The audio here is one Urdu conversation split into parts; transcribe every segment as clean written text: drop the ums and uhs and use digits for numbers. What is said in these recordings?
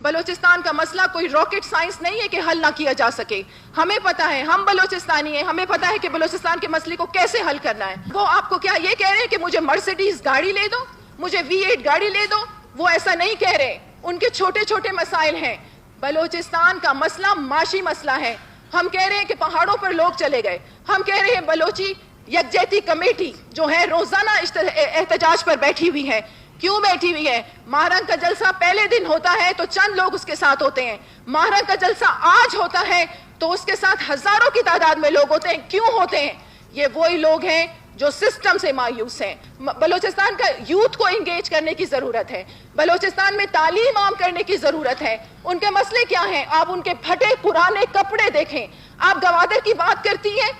بلوچستان کا مسئلہ کوئی راکٹ سائنس نہیں ہے کہ حل نہ کیا جا سکے. ہمیں پتا ہے, ہم بلوچستانی ہیں, ہمیں پتا ہے کہ بلوچستان کے مسئلے کو کیسے حل کرنا ہے. وہ آپ کو کیا یہ کہہ رہے ہیں کہ مجھے مرسیڈیز گاڑی لے دو, مجھے V8 گاڑی لے دو؟ وہ ایسا نہیں کہہ رہے. ان کے چھوٹے چھوٹے مسائل ہیں. بلوچستان کا مسئلہ معاشی مسئلہ ہے. ہم کہہ رہے ہیں کہ پہاڑوں پر لوگ چلے گئے. ہم کہہ رہے ہیں بلوچی یکجہتی کمیٹی جو ہے روزانہ احتجاج پر بیٹھی ہوئی ہے. کیوں بیٹھی ہوئی ہے؟ ماہرنگ کا جلسہ پہلے دن ہوتا ہے تو چند لوگ اس کے ساتھ ہوتے ہیں. ماہرنگ کا جلسہ آج ہوتا ہے تو اس کے ساتھ ہزاروں کی تعداد میں لوگ ہوتے ہیں. کیوں ہوتے ہیں؟ یہ وہی لوگ ہیں جو سسٹم سے مایوس ہیں. بلوچستان کا یوتھ کو انگیج کرنے کی ضرورت ہے. بلوچستان میں تعلیم عام کرنے کی ضرورت ہے. ان کے مسئلے کیا ہیں؟ آپ ان کے پھٹے پرانے کپڑے دیکھیں. آپ گوادر کی بات کرتی ہیں.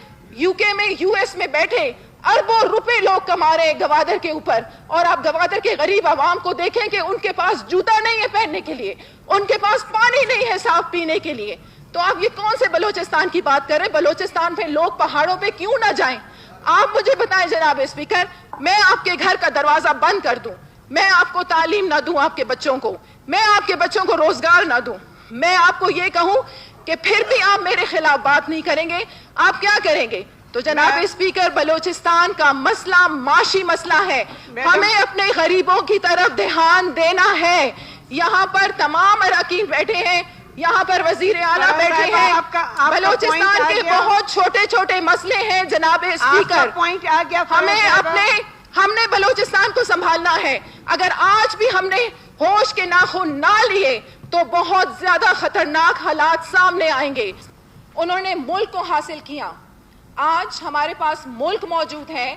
UK میں US میں بیٹھے اربوں روپے لوگ کما رہے ہیں گوادر کے اوپر, اور آپ گوادر کے غریب عوام کو دیکھیں کہ ان کے پاس جوتا نہیں ہے پہننے کے لیے, ان کے پاس پانی نہیں ہے صاف پینے کے لیے. تو آپ یہ کون سے بلوچستان کی بات کر رہے ہیں؟ بلوچستان میں لوگ پہاڑوں پہ کیوں نہ جائیں؟ آپ مجھے بتائیں جناب اسپیکر, میں آپ کے گھر کا دروازہ بند کر دوں, میں آپ کو تعلیم نہ دوں, آپ کے بچوں کو میں آپ کے بچوں کو روزگار نہ دوں, میں آپ کو یہ کہوں کہ پھر بھی آپ میرے خلاف بات نہیں کریں گے, آپ کیا کریں گے؟ تو جناب اسپیکر, بلوچستان کا مسئلہ معاشی مسئلہ ہے. ہمیں اپنے غریبوں کی طرف دھیان دینا ہے. یہاں پر تمام اراکین بیٹھے ہیں, یہاں پر وزیر اعلیٰ بیٹھے ہیں. بلوچستان کے بہت چھوٹے چھوٹے مسئلے ہیں جناب اسپیکر. ہم نے بلوچستان کو سنبھالنا ہے. اگر آج بھی ہم نے ہوش کے ناخن نہ لیے تو بہت زیادہ خطرناک حالات سامنے آئیں گے. انہوں نے ملک کو حاصل کیا. آج ہمارے پاس ملک موجود ہے,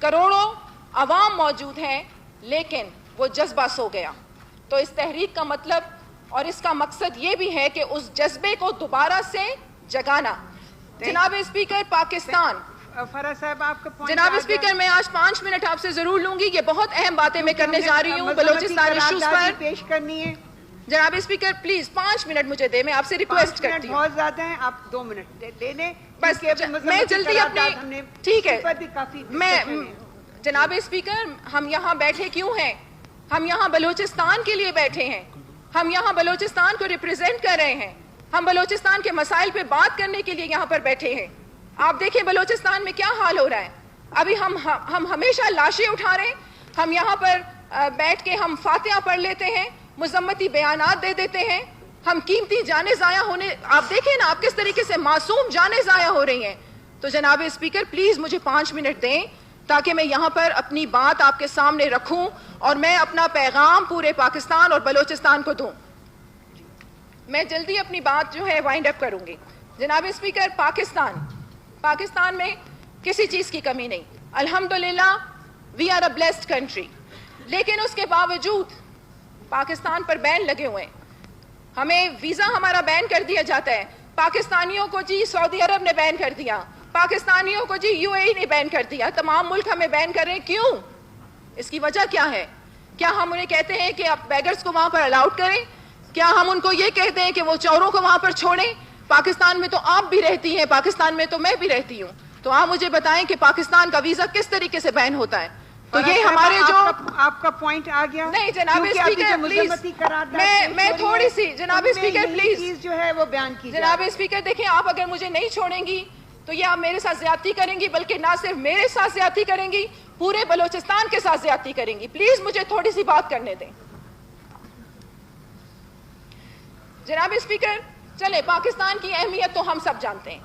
کروڑوں عوام موجود ہیں, لیکن وہ جذبہ سو گیا. تو اس تحریک کا مطلب اور اس کا مقصد یہ بھی ہے کہ اس جذبے کو دوبارہ سے جگانا. جناب اسپیکر, پاکستان فرح صاحب آپ کا پوائنٹ. جناب اسپیکر, میں آج 5 منٹ آپ سے ضرور لوں گی. یہ بہت اہم باتیں میں کرنے جا رہی ہوں بلوچستان ایشوز پر پیش کرنی ہے. جناب اسپیکر پلیز 5 منٹ مجھے دے, میں آپ سے ریکویسٹ کرتی ہوں. بہت زیادہ ہیں, آپ 2 منٹ لے لیں بس. میں جلدی اپنی ٹھیک ہے. میں جناب اسپیکر, ہم یہاں بیٹھے کیوں ہیں؟ ہم یہاں بلوچستان کے لیے بیٹھے ہیں. ہم یہاں بلوچستان کو ریپرزینٹ کر رہے ہیں. ہم بلوچستان کے مسائل پہ بات کرنے کے لیے یہاں پر بیٹھے ہیں. آپ دیکھیں بلوچستان میں کیا حال ہو رہا ہے. ابھی ہم ہمیشہ لاشیں اٹھا رہے ہیں. ہم یہاں پر بیٹھ کے ہم فاتحہ پڑھ لیتے ہیں, مذمتی بیانات دے دیتے ہیں. ہم قیمتی جانیں ضائع ہونے, آپ دیکھیں نا آپ کس طریقے سے معصوم جانیں ضائع ہو رہی ہیں. تو جناب اسپیکر پلیز مجھے 5 منٹ دیں تاکہ میں یہاں پر اپنی بات آپ کے سامنے رکھوں اور میں اپنا پیغام پورے پاکستان اور بلوچستان کو دوں. میں جلدی اپنی بات جو ہے وائنڈ اپ کروں گی. جناب اسپیکر, پاکستان میں کسی چیز کی کمی نہیں. الحمدللہ we are a blessed country. لیکن اس کے باوجود پاکستان پر بین لگے ہوئے ہیں. ہمیں ویزا ہمارا بین کر دیا جاتا ہے. پاکستانیوں کو جی سعودی عرب نے بین کر دیا, پاکستانیوں کو جی UAE نے بین کر دیا. تمام ملک ہمیں بین کر رہے ہیں. کیوں؟ اس کی وجہ کیا ہے؟ کیا ہم انہیں کہتے ہیں کہ آپ بیگرز کو وہاں پر الاؤڈ کریں؟ کیا ہم ان کو یہ کہتے ہیں کہ وہ چوروں کو وہاں پر چھوڑیں؟ پاکستان میں تو آپ بھی رہتی ہیں, پاکستان میں تو میں بھی رہتی ہوں. تو آپ مجھے بتائیں کہ پاکستان کا ویزا کس طریقے سے بین ہوتا ہے؟ تو یہ ہمارے جو آپ کا پوائنٹ آ گیا. نہیں جناب اسپیکر پلیز, میں تھوڑی سی جناب اسپیکر پلیز جو ہے وہ بیان کی. جناب اسپیکر دیکھیں, آپ اگر مجھے نہیں چھوڑیں گی تو یہ آپ میرے ساتھ زیادتی کریں گی, بلکہ نہ صرف میرے ساتھ زیادتی کریں گی, پورے بلوچستان کے ساتھ زیادتی کریں گی. پلیز مجھے تھوڑی سی بات کرنے دیں. جناب اسپیکر, چلے پاکستان کی اہمیت تو ہم سب جانتے ہیں.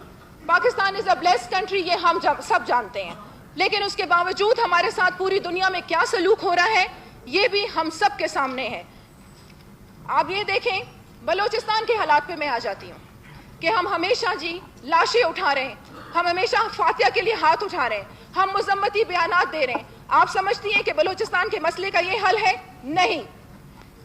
پاکستان از اے بلیسڈ کنٹری, یہ ہم سب جانتے ہیں. لیکن اس کے باوجود ہمارے ساتھ پوری دنیا میں کیا سلوک ہو رہا ہے یہ بھی ہم سب کے سامنے ہے. آپ یہ دیکھیں, بلوچستان کے حالات پہ میں آ جاتی ہوں کہ ہم ہمیشہ جی لاشیں اٹھا رہے ہیں, ہم ہمیشہ فاتحہ کے لیے ہاتھ اٹھا رہے ہیں, ہم مذمتی بیانات دے رہے ہیں. آپ سمجھتی ہیں کہ بلوچستان کے مسئلے کا یہ حل ہے؟ نہیں.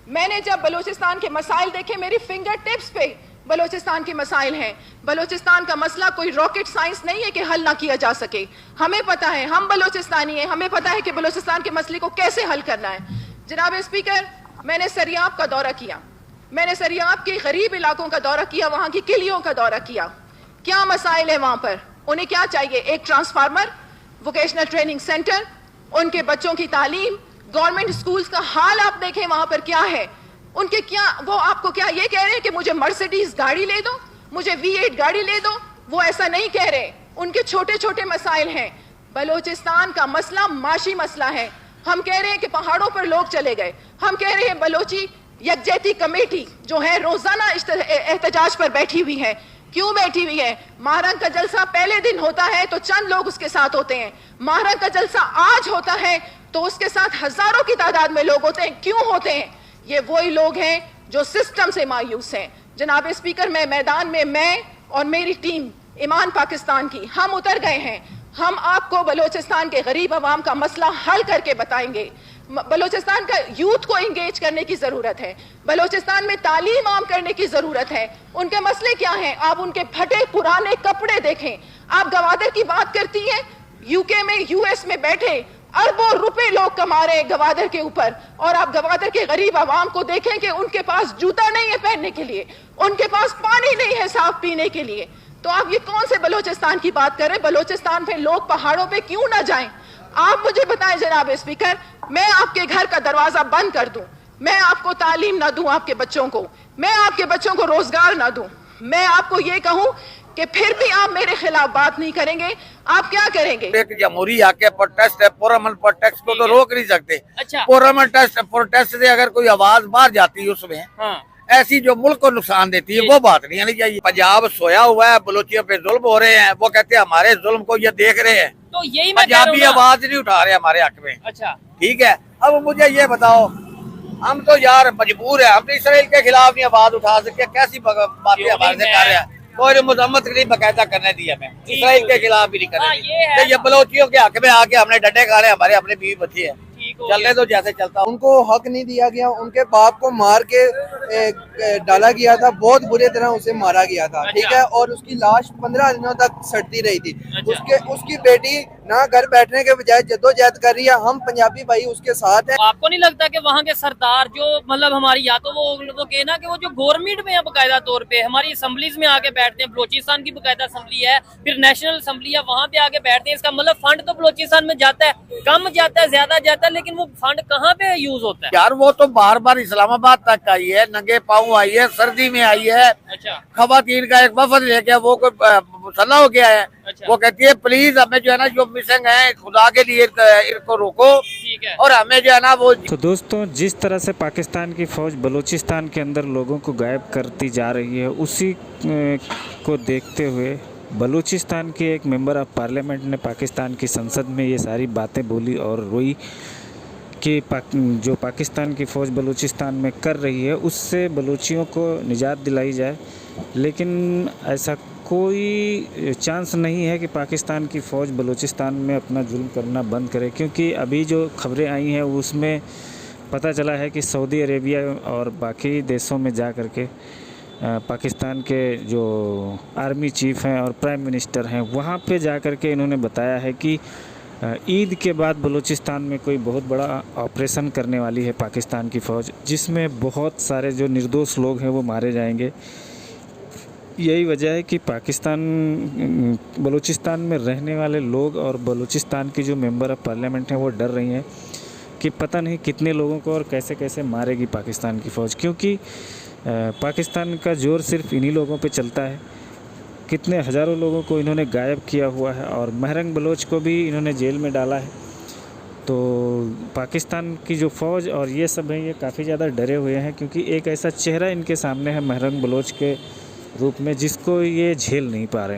میں نے جب بلوچستان کے مسائل دیکھے, میری فنگر ٹپس پہ بلوچستان کے مسائل ہیں. بلوچستان کا مسئلہ کوئی راکٹ سائنس نہیں ہے کہ حل نہ کیا جا سکے. ہمیں پتا ہے, ہم بلوچستانی ہیں, ہمیں پتا ہے کہ بلوچستان کے مسئلے کو کیسے حل کرنا ہے. جناب اسپیکر, میں نے سریاب کا دورہ کیا, میں نے سریاب کے غریب علاقوں کا دورہ کیا, وہاں کی کلیوں کا دورہ کیا. کیا مسائل ہیں وہاں پر؟ انہیں کیا چاہیے؟ ایک ٹرانسفارمر, ووکیشنل ٹریننگ سینٹر, ان کے بچوں کی تعلیم, گورنمنٹ اسکولز کا حال آپ دیکھیں وہاں پر کیا ہے. ان کے کیا وہ آپ کو کیا یہ کہہ رہے ہیں کہ مجھے مرسیڈیز گاڑی لے دو, مجھے V8 گاڑی لے دو؟ وہ ایسا نہیں کہہ رہے. ان کے چھوٹے چھوٹے مسائل ہیں. بلوچستان کا مسئلہ معاشی مسئلہ ہے. ہم کہہ رہے ہیں کہ پہاڑوں پر لوگ چلے گئے. ہم کہہ رہے ہیں بلوچی یکجہتی کمیٹی جو ہے روزانہ احتجاج پر بیٹھی ہوئی ہے. کیوں بیٹھی ہوئی ہے؟ ماہرنگ کا جلسہ پہلے دن ہوتا ہے تو چند لوگ اس کے ساتھ ہوتے ہیں. ماہرنگ کا جلسہ آج ہوتا ہے تو اس کے ساتھ ہزاروں کی تعداد میں لوگ ہوتے ہیں. کیوں ہوتے ہیں؟ یہ وہی لوگ ہیں جو سسٹم سے مایوس ہیں. جناب اسپیکر, میدان میں اور میری ٹیم ایمان پاکستان کی ہم اتر گئے ہیں. ہم آپ کو بلوچستان کے غریب عوام کا مسئلہ حل کر کے بتائیں گے. بلوچستان کا یوتھ کو انگیج کرنے کی ضرورت ہے. بلوچستان میں تعلیم عام کرنے کی ضرورت ہے. ان کے مسئلے کیا ہیں؟ آپ ان کے پھٹے پرانے کپڑے دیکھیں. آپ گوادر کی بات کرتی ہیں, UK میں US میں بیٹھے اربوں روپے لوگ کما رہے ہیں گوادر کے اوپر, اور آپ گوادر کے غریب عوام کو دیکھیں کہ ان کے پاس جوتا نہیں ہے پہننے کے لیے, ان کے پاس پانی نہیں ہے صاف پینے کے لیے. تو آپ یہ کون سے بلوچستان کی بات کر رہے ہیں؟ بلوچستان پہ لوگ پہاڑوں پہ کیوں نہ جائیں؟ آپ مجھے بتائیں جناب اسپیکر, میں آپ کے گھر کا دروازہ بند کر دوں, میں آپ کو تعلیم نہ دوں, آپ کے بچوں کو میں آپ کے بچوں کو روزگار نہ دوں, میں آپ کو یہ کہوں کہ پھر بھی آپ میرے خلاف بات نہیں کریں گے, آپ کیا کریں گے؟ ایک جمہوری حق ہے, پروٹیسٹ ہے. پورامن پروٹیسٹ کو تو روک نہیں سکتے. پورامن پروٹیسٹ سے اگر کوئی آواز باہر جاتی ہے اس میں ایسی جو ملک کو نقصان دیتی ہے وہ بات نہیں آنی چاہیے. پنجاب سویا ہوا ہے, بلوچیوں پہ ظلم ہو رہے ہیں, وہ کہتے ہیں ہمارے ظلم کو یہ دیکھ رہے ہیں. تو یہی پنجابی آواز نہیں اٹھا رہے ہمارے حق میں. اچھا ٹھیک ہے, اب مجھے یہ بتاؤ, ہم تو یار مجبور ہیں, ہم تو اسرائیل کے خلاف نہیں آواز اٹھا سکتے. کیسی باتیں ہمارے سے کر رہے ہیں؟ کوئی مذمت نہیں باقاعدہ کرنے دی ہمیں, اسرائیل کے خلاف بھی نہیں کرنے دی. یہ بلوچیوں کے حق میں آ کے ہم نے ڈنڈے کھا رہے, ہمارے اپنے بیوی بچے ہیں, چلنے تو جیسے چلتا. ان کو حق نہیں دیا گیا, ان کے باپ کو مار کے ڈالا گیا تھا, بہت برے طرح اسے مارا گیا تھا. ٹھیک ہے, اور اس کی لاش 15 دنوں تک سڑتی رہی تھی. اس کی بیٹی نہ گھر بیٹھنے کے بجائے جدوجہد کر رہی ہے. ہم پنجابی بھائی اس کے ساتھ ہیں. آپ کو نہیں لگتا کہ وہاں کے سردار جو مطلب ہماری, یا تو وہ کہنا کہ وہ جو گورنمنٹ میں باقاعدہ طور پہ ہماری اسمبلیز میں آ کے بیٹھتے ہیں, بلوچستان کی باقاعدہ اسمبلی ہے, پھر نیشنل اسمبلی ہے, وہاں پہ آ کے بیٹھتے ہیں, اس کا مطلب فنڈ تو بلوچستان میں جاتا ہے, کم جاتا ہے زیادہ جاتا ہے, لیکن وہ فنڈ کہاں پہ یوز ہوتا ہے؟ یار وہ تو بار بار اسلام آباد تک آئی ہے, ننگے پاؤں آئی ہے, سردی میں آئی ہے. خواتین کا ایک وفد لے کے وہ مسلح ہو گیا ہے. وہ کہتی ہے پلیز ہمیں جو ہے نا جو مسنگ ہیں خدا کے لیے ان کو روکو, اور ہمیں جو ہے نا وہ. تو دوستوں, جس طرح سے پاکستان کی فوج بلوچستان کے اندر لوگوں کو غائب کرتی جا رہی ہے, اسی کو دیکھتے ہوئے بلوچستان کے ایک ممبر آف پارلیمنٹ نے پاکستان کی سنسد میں یہ ساری باتیں بولی اور روئی کہ جو پاکستان کی فوج بلوچستان میں کر رہی ہے اس سے بلوچیوں کو نجات دلائی جائے. لیکن ایسا کوئی چانس نہیں ہے کہ پاکستان کی فوج بلوچستان میں اپنا ظلم کرنا بند کرے, کیونکہ ابھی جو خبریں آئی ہیں اس میں پتہ چلا ہے کہ سعودی عربیہ اور باقی دیشوں میں جا کر کے پاکستان کے جو آرمی چیف ہیں اور پرائم منسٹر ہیں وہاں پہ جا کر کے انہوں نے بتایا ہے کہ عید کے بعد بلوچستان میں کوئی بہت بڑا آپریشن کرنے والی ہے پاکستان کی فوج, جس میں بہت سارے جو نردوش لوگ ہیں وہ مارے جائیں گے. یہی وجہ ہے کہ بلوچستان میں رہنے والے لوگ اور بلوچستان کی جو ممبر آف پارلیمنٹ ہیں وہ ڈر رہی ہیں کہ پتہ نہیں کتنے لوگوں کو اور کیسے کیسے مارے گی پاکستان کی فوج, کیونکہ پاکستان کا زور صرف انہی لوگوں پہ چلتا ہے. کتنے ہزاروں لوگوں کو انہوں نے غائب کیا ہوا ہے, اور مہرنگ بلوچ کو بھی انہوں نے جیل میں ڈالا ہے. تو پاکستان کی جو فوج اور یہ سب ہیں یہ کافی زیادہ ڈرے ہوئے ہیں, کیونکہ ایک ایسا چہرہ ان کے سامنے ہے مہرنگ بلوچ کے روپ میں جس کو یہ جھیل نہیں پا رہے ہیں.